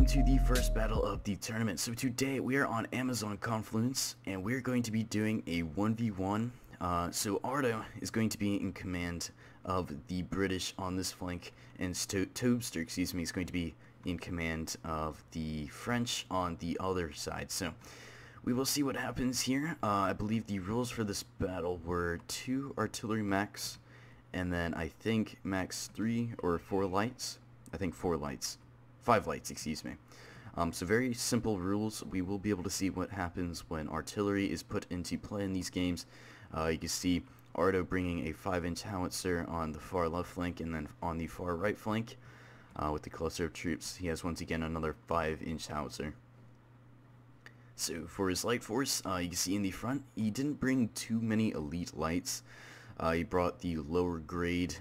welcome to the first battle of the tournament. So today we are on Amazon Confluence and we're going to be doing a 1v1. So Ardo is going to be in command of the British on this flank, and Tobster, excuse me, is going to be in command of the French on the other side. So we will see what happens here. I believe the rules for this battle were 2 artillery max, and then I think max 3 or 4 lights. I think 4 lights. 5 lights, excuse me. So very simple rules. We will be able to see what happens when artillery is put into play in these games. You can see Ardo bringing a 5-inch howitzer on the far left flank, and then on the far right flank, with the cluster of troops, he has once again another 5-inch howitzer. So for his light force, you can see in the front, he didn't bring too many elite lights. He brought the lower grade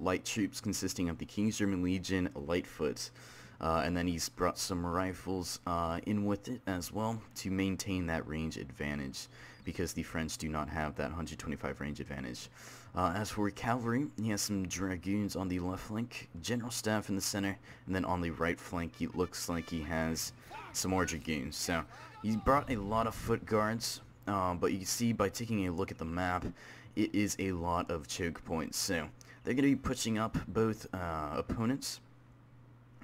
light troops consisting of the King's German Legion, Lightfoot, and then he's brought some rifles in with it as well to maintain that range advantage, because the French do not have that 125 range advantage. As for cavalry, he has some dragoons on the left flank, general staff in the center, and then on the right flank it looks like he has some more dragoons. So he brought a lot of foot guards, but you can see by taking a look at the map, it is a lot of choke points. So they're going to be pushing up both opponents.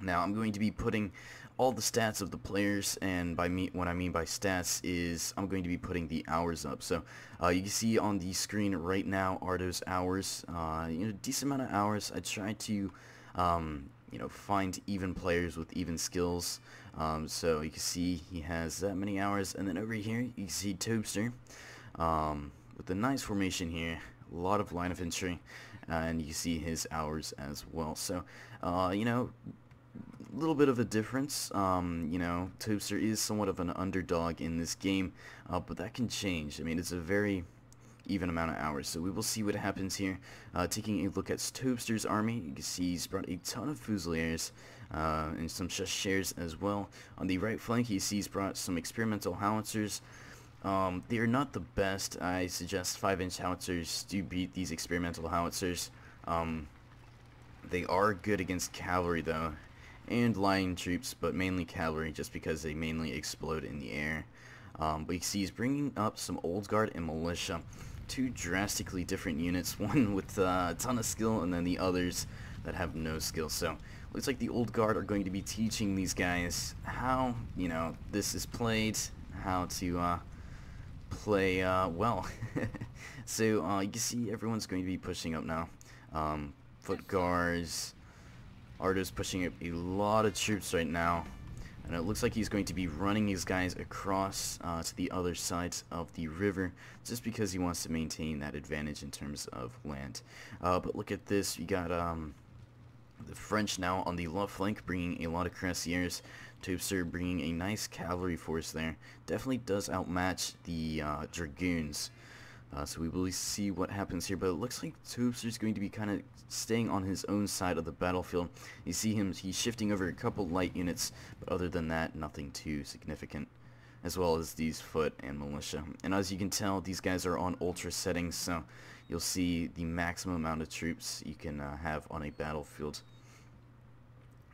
Now I'm going to be putting all the stats of the players, and what I mean by stats is I'm going to be putting the hours up. So you can see on the screen right now Ardo's hours, decent amount of hours. I try to find even players with even skills. So you can see he has that many hours, and then over here you can see Tobster with a nice formation here, a lot of line of entry, and you can see his hours as well. So a little bit of a difference. Tobster is somewhat of an underdog in this game, but that can change. I mean, it's a very even amount of hours, so we will see what happens here. Taking a look at Tobster's army, you can see he's brought a ton of Fusiliers and some Chasseurs as well. On the right flank, you see he's brought some experimental howitzers. They are not the best. I suggest 5-inch howitzers do beat these experimental howitzers. They are good against cavalry though, and line troops, but mainly cavalry, just because they mainly explode in the air. But you see he's bringing up some Old Guard and Militia, 2 drastically different units, one with a ton of skill and then the others that have no skill. So looks like the Old Guard are going to be teaching these guys how this is played, how to play well. So you can see everyone's going to be pushing up now. Foot guards. Ardo's pushing up a lot of troops right now, and it looks like he's going to be running these guys across to the other side of the river, just because he wants to maintain that advantage in terms of land. But look at this, you got the French now on the left flank bringing a lot of cuirassiers. Tobster bringing a nice cavalry force there. Definitely does outmatch the dragoons. So we will see what happens here, but it looks like Tobster's going to be kind of staying on his own side of the battlefield. You see him, he's shifting over a couple light units, but other than that, nothing too significant, as well as these foot and militia. And as you can tell, these guys are on ultra settings, so you'll see the maximum amount of troops you can have on a battlefield.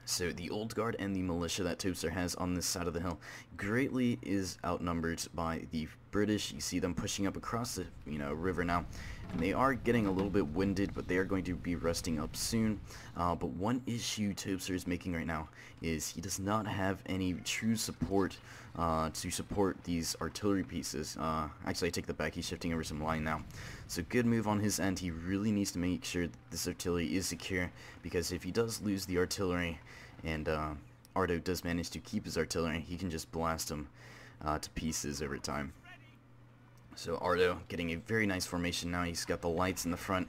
So the Old Guard and the militia that Tobster has on this side of the hill greatly is outnumbered by the British. You see them pushing up across the river now, and they are getting a little bit winded, but they are going to be resting up soon. But one issue Tobster is making right now is he does not have any true support to support these artillery pieces. Actually, I take that back. He's shifting over some line now. So good move on his end. He really needs to make sure that this artillery is secure, because if he does lose the artillery and Ardo does manage to keep his artillery, he can just blast them to pieces over time. So Ardo getting a very nice formation now. He's got the lights in the front,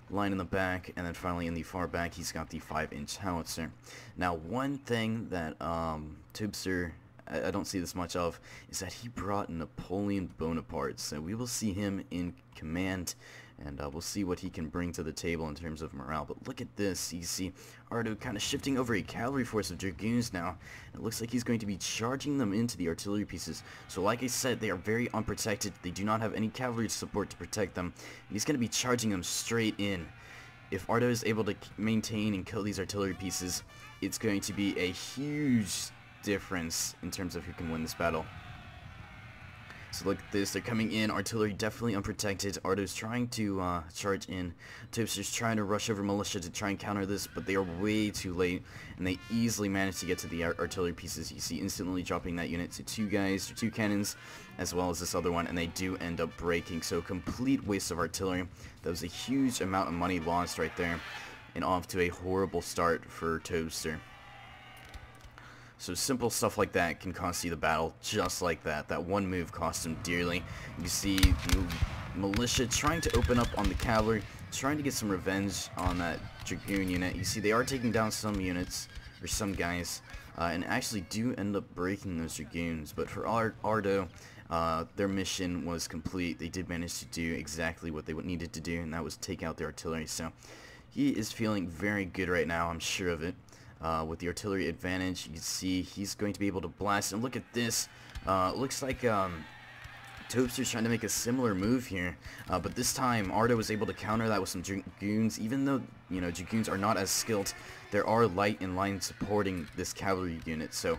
line in the back, and then finally in the far back he's got the 5-inch howitzer. Now one thing that Tobster, I don't see this much of, is that he brought Napoleon Bonaparte. So we will see him in command, and we'll see what he can bring to the table in terms of morale. But look at this. You see Ardo kind of shifting over a cavalry force of dragoons now. It looks like he's going to be charging them into the artillery pieces. So like I said, they are very unprotected. They do not have any cavalry support to protect them. And he's going to be charging them straight in. If Ardo is able to maintain and kill these artillery pieces, it's going to be a huge difference in terms of who can win this battle. So look at this, they're coming in, artillery definitely unprotected, Ardo's trying to charge in, Toaster's trying to rush over militia to try and counter this, but they are way too late, and they easily manage to get to the artillery pieces. You see instantly dropping that unit to 2 guys, or 2 cannons, as well as this other one, and they do end up breaking, so complete waste of artillery. That was a huge amount of money lost right there, and off to a horrible start for Toaster. So simple stuff like that can cost you the battle, just like that. That one move cost him dearly. You see the militia trying to open up on the cavalry, trying to get some revenge on that dragoon unit. You see they are taking down some units, or some guys, and actually do end up breaking those dragoons. But for Ardo, their mission was complete. They did manage to do exactly what they needed to do, and that was take out the artillery. So he is feeling very good right now, I'm sure of it. With the artillery advantage, you can see he's going to be able to blast. And look at this. Looks like Toaster's trying to make a similar move here. But this time, Ardo was able to counter that with some dragoons. Even though, you know, dragoons are not as skilled, there are light in line supporting this cavalry unit. So,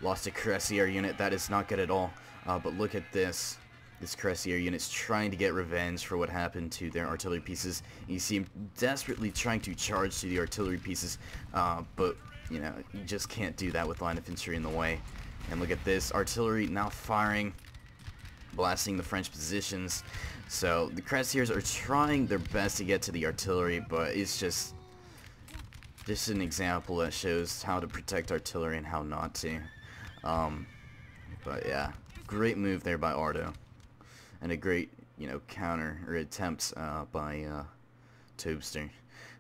lost a cuirassier unit. That is not good at all. But look at this. This cuirassier unit's trying to get revenge for what happened to their artillery pieces. You see him desperately trying to charge to the artillery pieces, but you know, you just can't do that with line infantry in the way. And look at this, artillery now firing, blasting the French positions. So the cuirassiers are trying their best to get to the artillery, but it's just an example that shows how to protect artillery and how not to. But yeah, great move there by Ardo. And a great, you know, counter or attempt by Toaster.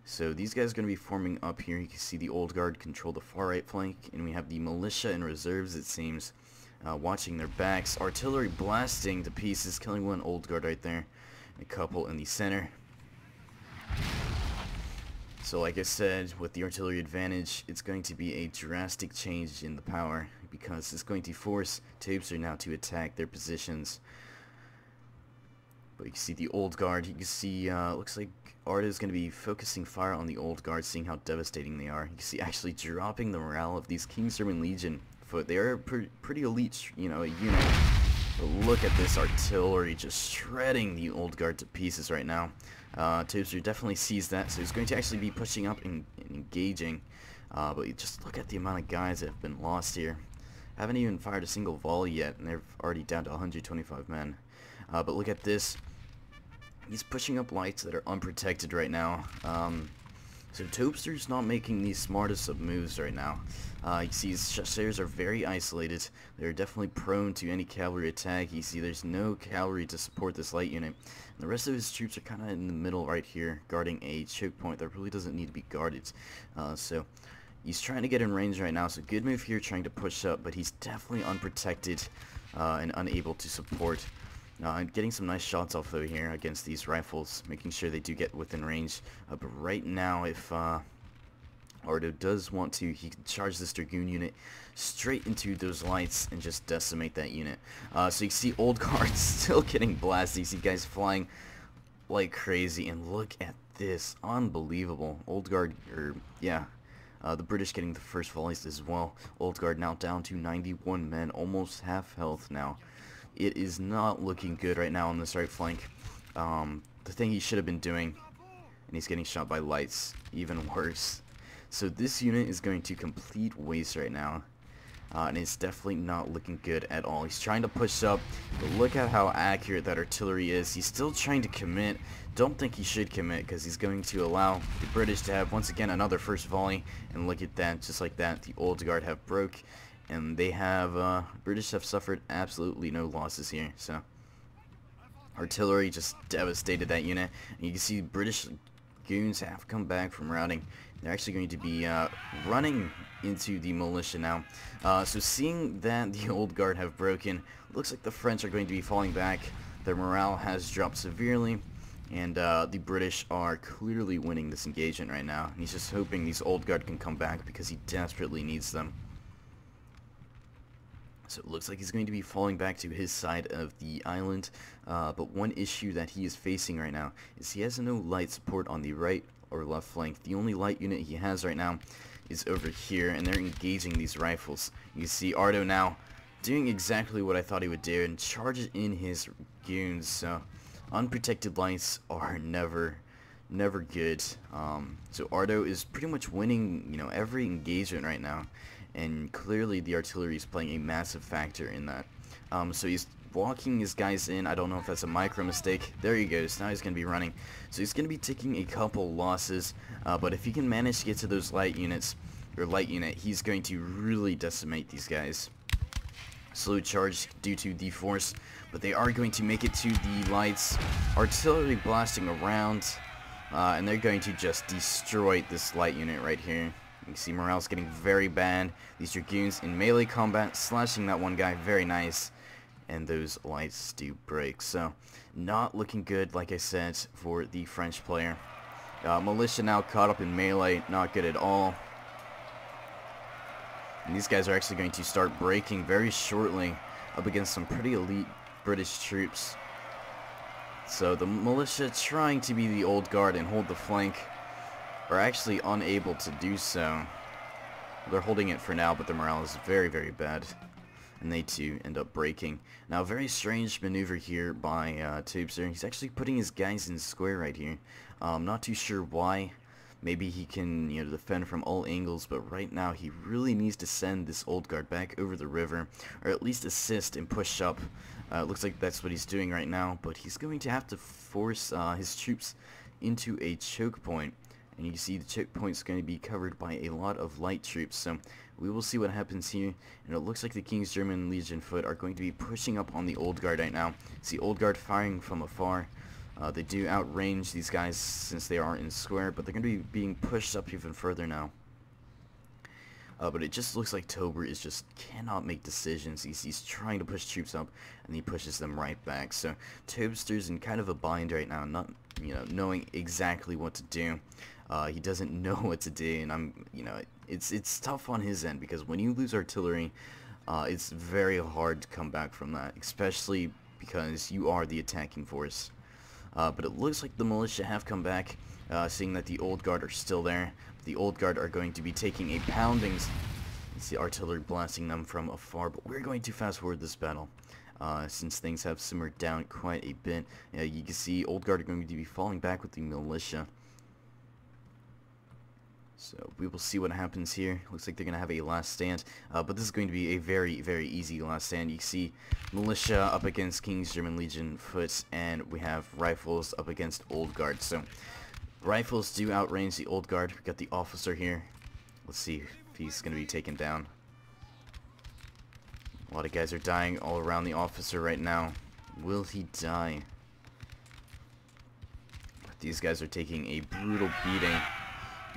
So these guys are going to be forming up here. You can see the Old Guard control the far right flank, and we have the militia and reserves, it seems, watching their backs. Artillery blasting to pieces, killing one Old Guard right there. A couple in the center. So like I said, with the artillery advantage, it's going to be a drastic change in the power, because it's going to force Toaster now to attack their positions. But you can see the Old Guard, you can see, looks like Ardo is going to be focusing fire on the Old Guard, seeing how devastating they are. You can see actually dropping the morale of these King's Servant Legion foot. They are pretty elite, you know, unit. But look at this artillery just shredding the Old Guard to pieces right now. Toaster definitely sees that, so he's going to actually be pushing up and engaging. But you just look at the amount of guys that have been lost here. Haven't even fired a single volley yet, and they're already down to 125 men. But look at this. He's pushing up lights that are unprotected right now. So Toaster's not making the smartest of moves right now. You see his chasseurs are very isolated. They're definitely prone to any cavalry attack. You see there's no cavalry to support this light unit. And the rest of his troops are kind of in the middle right here, guarding a choke point that really doesn't need to be guarded. So he's trying to get in range right now. So good move here, trying to push up, but he's definitely unprotected and unable to support. Getting some nice shots off though here against these rifles, making sure they do get within range. But right now, if Ardo does want to, he can charge this Dragoon unit straight into those lights and just decimate that unit. So you see Old Guard still getting blasted. You see guys flying like crazy, and look at this, unbelievable. Old Guard, the British getting the first volleys as well. Old Guard now down to 91 men, almost half health now. It is not looking good right now on this right flank. The thing he should have been doing, and he's getting shot by lights, even worse. So this unit is going to complete waste right now, and it's definitely not looking good at all. He's trying to push up, but look at how accurate that artillery is. He's still trying to commit. Don't think he should commit, because he's going to allow the British to have once again another first volley. And look at that, just like that, the Old Guard have broke. And they have, British have suffered absolutely no losses here, so. Artillery just devastated that unit. And you can see British goons have come back from routing. They're actually going to be, running into the militia now. So seeing that the Old Guard have broken, looks like the French are going to be falling back. Their morale has dropped severely. And, the British are clearly winning this engagement right now. And he's just hoping these Old Guard can come back because he desperately needs them. So it looks like he's going to be falling back to his side of the island, but one issue that he is facing right now is he has no light support on the right or left flank. The only light unit he has right now is over here, and they're engaging these rifles. You see Ardo now doing exactly what I thought he would do and charges in his goons. So unprotected lights are never good. So Ardo is pretty much winning, you know, every engagement right now, and clearly the artillery is playing a massive factor in that. So he's walking his guys in. I don't know if that's a micro mistake. There he goes. Now he's going to be running. So he's going to be taking a couple losses, but if he can manage to get to those light units, or light unit, he's going to really decimate these guys. Slow charge due to the force, but they are going to make it to the lights. Artillery blasting around, and they're going to just destroy this light unit right here. You can see morale's getting very bad. These dragoons in melee combat, slashing that one guy, very nice. And those lights do break. So, not looking good, like I said, for the French player. Militia now caught up in melee, not good at all. And these guys are actually going to start breaking very shortly up against some pretty elite British troops. So the militia, trying to be the old guard and hold the flank, are actually unable to do so. They're holding it for now, but their morale is very, very bad. And they too end up breaking. Now, a very strange maneuver here by Tobster. He's actually putting his guys in square right here. Not too sure why. Maybe he can, you know, defend from all angles, but right now he really needs to send this old guard back over the river, or at least assist and push up. Looks like that's what he's doing right now, but he's going to have to force his troops into a choke point. And you can see the choke point is going to be covered by a lot of light troops, so we will see what happens here. And it looks like the King's German Legion Foot are going to be pushing up on the old guard right now. See old guard firing from afar. They do outrange these guys since they are in square, but they're going to be being pushed up even further now. But it just looks like Tober is just cannot make decisions. He's trying to push troops up, and he pushes them right back. So Tobster's in kind of a bind right now, not, you know, knowing exactly what to do. He doesn't know what to do, and it's tough on his end, because when you lose artillery, it's very hard to come back from that, especially because you are the attacking force. But it looks like the militia have come back, seeing that the old guard are still there. The old guard are going to be taking a pounding. You see artillery blasting them from afar, but we're going to fast forward this battle. Since things have simmered down quite a bit. You can see old guard are going to be falling back with the militia. So we will see what happens here. Looks like they're going to have a last stand, but this is going to be a very, very easy last stand. You can see militia up against King's German Legion Foot, and we have rifles up against old guard. So rifles do outrange the old guard. We got the officer here. Let's see if he's going to be taken down. A lot of guys are dying all around the officer right now. Will he die? These guys are taking a brutal beating.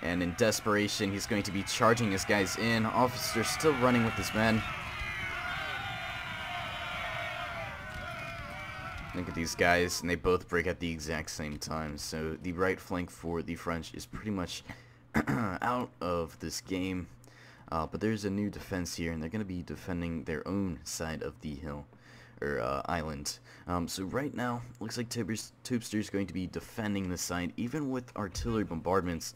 And in desperation, he's going to be charging his guys in. Officer still running with his men. Look at these guys, and they both break at the exact same time. So the right flank for the French is pretty much out of this game. But there's a new defense here, and they're going to be defending their own side of the hill, or island. So right now, looks like Tobster is going to be defending the side, even with artillery bombardments.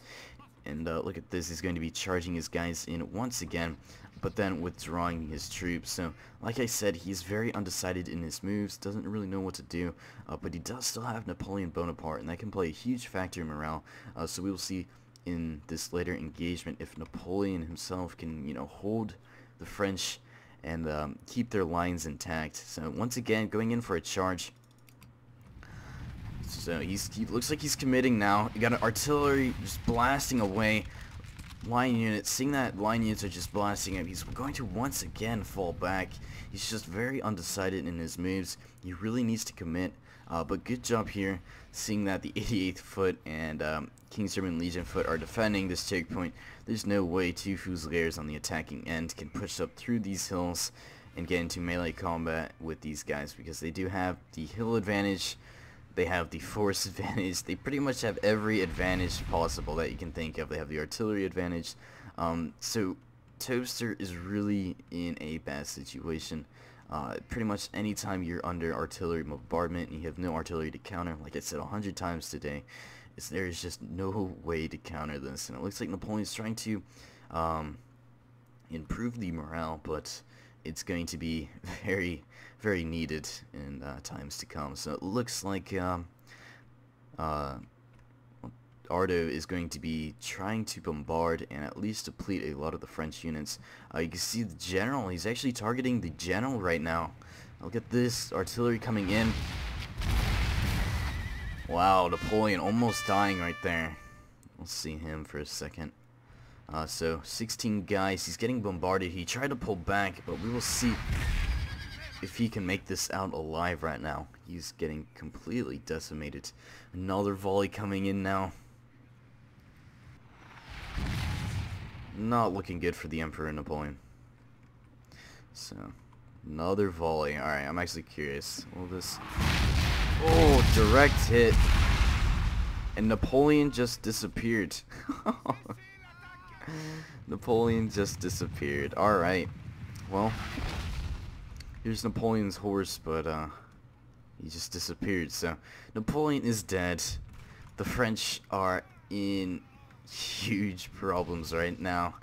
And look at this, he's going to be charging his guys in once again, but then withdrawing his troops. So, like I said, he's very undecided in his moves, doesn't really know what to do, but he does still have Napoleon Bonaparte, and that can play a huge factor in morale. So we will see in this later engagement if Napoleon himself can, you know, hold the French and keep their lines intact. So once again, going in for a charge. So he looks like he's committing now. You got an artillery just blasting away line units. Seeing that line units are just blasting him, he's going to once again fall back. He's just very undecided in his moves. He really needs to commit. But good job here, seeing that the 88th Foot and King's German Legion Foot are defending this checkpoint. There's no way two Fusiliers on the attacking end can push up through these hills and get into melee combat with these guys, because they do have the hill advantage. They have the force advantage. They pretty much have every advantage possible that you can think of. They have the artillery advantage. So Tobster is really in a bad situation. Pretty much anytime you're under artillery bombardment and you have no artillery to counter, like I said 100 times today, there is just no way to counter this. And it looks like Napoleon's trying to improve the morale, but it's going to be very, very needed in times to come. So it looks like Ardo is going to be trying to bombard and at least deplete a lot of the French units. You can see the general, he's actually targeting the general right now. Look at this, artillery coming in. Wow, Napoleon almost dying right there. We'll see him for a second. So 16 guys, he's getting bombarded. He tried to pull back, but we will see if he can make this out alive right now. He's getting completely decimated. Another volley coming in now. Not looking good for the Emperor Napoleon. So, another volley. Alright, I'm actually curious. Will this... Oh, direct hit. And Napoleon just disappeared. Napoleon just disappeared. Alright. Well, here's Napoleon's horse, but he just disappeared. So, Napoleon is dead. The French are in huge problems right now.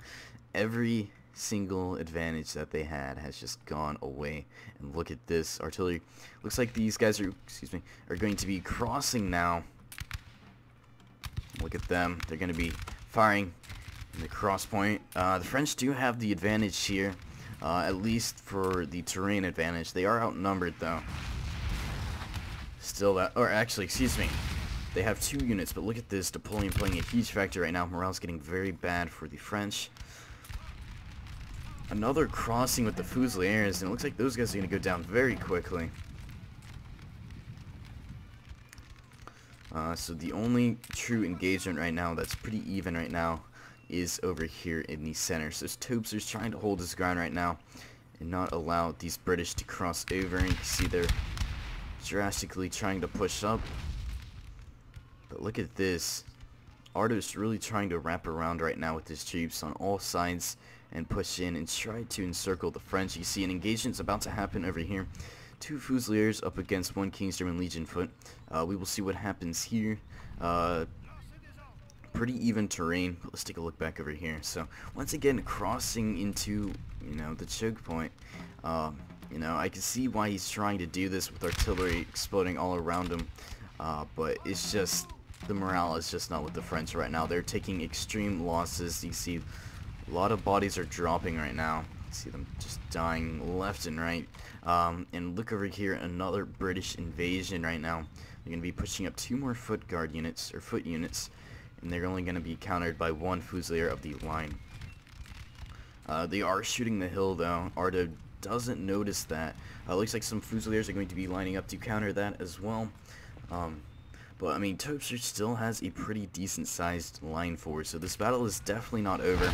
Every single advantage that they had has just gone away. And look at this artillery. Looks like these guys are, are going to be crossing now. Look at them. They're going to be firing in the cross point. The French do have the advantage here, at least for the terrain advantage. They are outnumbered though. Still that, or actually, they have 2 units, but look at this. Napoleon playing a huge factor right now. Morale's getting very bad for the French. Another crossing with the Fusiliers, and it looks like those guys are going to go down very quickly. So the only true engagement right now that's pretty even right now is over here in the center. So Tobster's trying to hold his ground right now and not allow these British to cross over. And you can see they're drastically trying to push up. But look at this. Ardo's really trying to wrap around right now with his troops on all sides and push in and try to encircle the French. You see an engagement's about to happen over here. 2 Fusiliers up against 1 King's German Legion foot. We will see what happens here. Pretty even terrain, but let's take a look back over here. So once again, crossing into, the choke point. I can see why he's trying to do this with artillery exploding all around him. But it's just, the morale is just not with the French right now. They're taking extreme losses. You see a lot of bodies are dropping right now. You see them just dying left and right. And look over here, another British invasion right now. They're going to be pushing up 2 more foot units, and they're only going to be countered by 1 Fusilier of the line. They are shooting the hill though. Ardo doesn't notice that. Looks like some Fusiliers are going to be lining up to counter that as well. But I mean, Tobster still has a pretty decent sized line force, so this battle is definitely not over.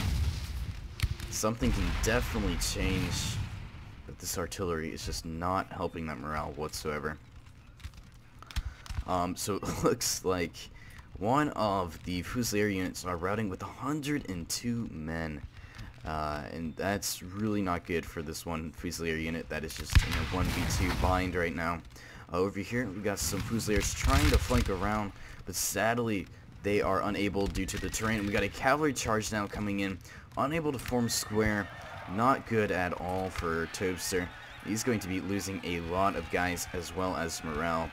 Something can definitely change, but this artillery is just not helping that morale whatsoever. So it looks like one of the Fusilier units are routing with 102 men. And that's really not good for this one Fusilier unit that is just in a 1v2 bind right now. Over here, we got some Fusiliers trying to flank around, but sadly, they are unable due to the terrain. We got a cavalry charge now coming in, unable to form square. Not good at all for Tobster. He's going to be losing a lot of guys as well as morale.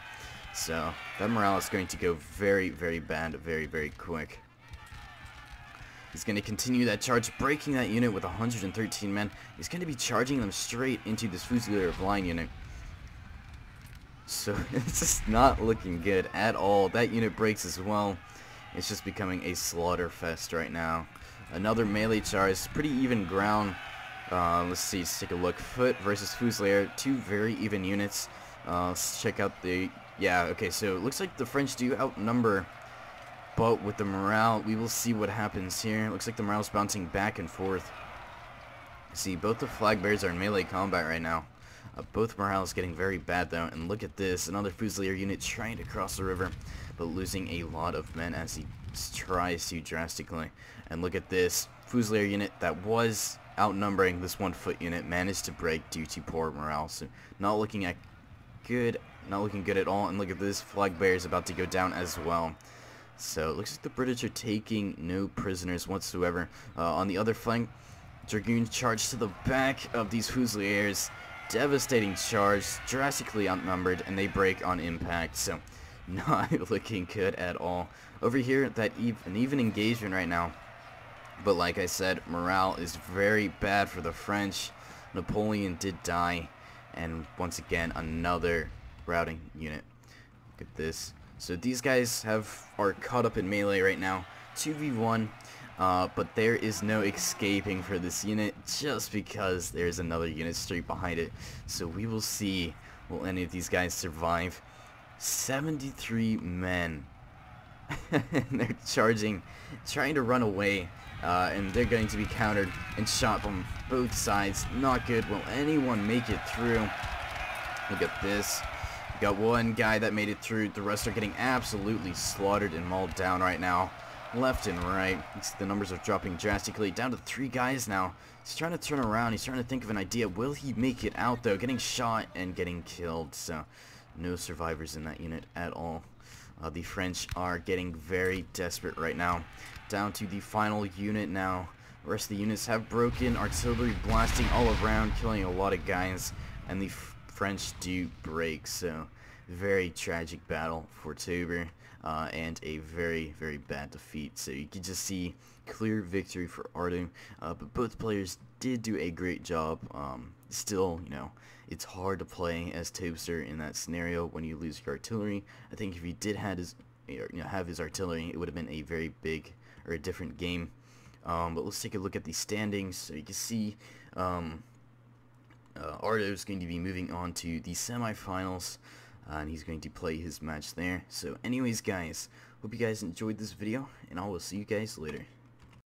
So, that morale is going to go very, very bad, very, very quick. He's going to continue that charge, breaking that unit with 113 men. He's going to be charging them straight into this Fusilier of line unit. So it's just not looking good at all. That unit breaks as well. It's just becoming a slaughter fest right now. Another melee charge, pretty even ground. Let's see, let's take a look. Foot versus Fusilier, 2 very even units. Let's check out the... Yeah, okay, so it looks like the French do outnumber. But with the morale, we will see what happens here. Looks like the morale's bouncing back and forth. See, both the flag bearers are in melee combat right now. Both morale is getting very bad though, and look at this, another Fusilier unit trying to cross the river, but losing a lot of men as he tries to drastically. And look at this, Fusilier unit that was outnumbering this 1 foot unit managed to break due to poor morale. So not looking good at all. And look at this, flag bearer is about to go down as well. So it looks like the British are taking no prisoners whatsoever. On the other flank, Dragoons charge to the back of these Fusiliers. Devastating charge, drastically outnumbered, and they break on impact. So not looking good at all. Over here, an even engagement right now. But like I said, morale is very bad for the French. Napoleon did die. And once again, another routing unit. Look at this. So these guys are caught up in melee right now. 2v1. But there is no escaping for this unit just because there's another unit straight behind it. So we will see, will any of these guys survive? 73 men. And they're charging, trying to run away. And they're going to be countered and shot from both sides. Not good. Will anyone make it through? Look at this. We got one guy that made it through. The rest are getting absolutely slaughtered and mauled down right now. Left and right. The numbers are dropping drastically. Down to 3 guys now. He's trying to turn around. He's trying to think of an idea. Will he make it out, though? Getting shot and getting killed. So, no survivors in that unit at all. The French are getting very desperate right now. Down to the final unit now. The rest of the units have broken. Artillery blasting all around, killing a lot of guys. And the French do break. So, very tragic battle for Tober. And a very, very bad defeat. So you can just see clear victory for Artem. But both players did do a great job. Still, you know, it's hard to play as Tobster in that scenario when you lose your artillery. I think if he did have his artillery, it would have been a very big or a different game. But let's take a look at the standings. So you can see Artem is going to be moving on to the semifinals. And he's going to play his match there. So anyways, guys, hope you guys enjoyed this video, and I will see you guys later.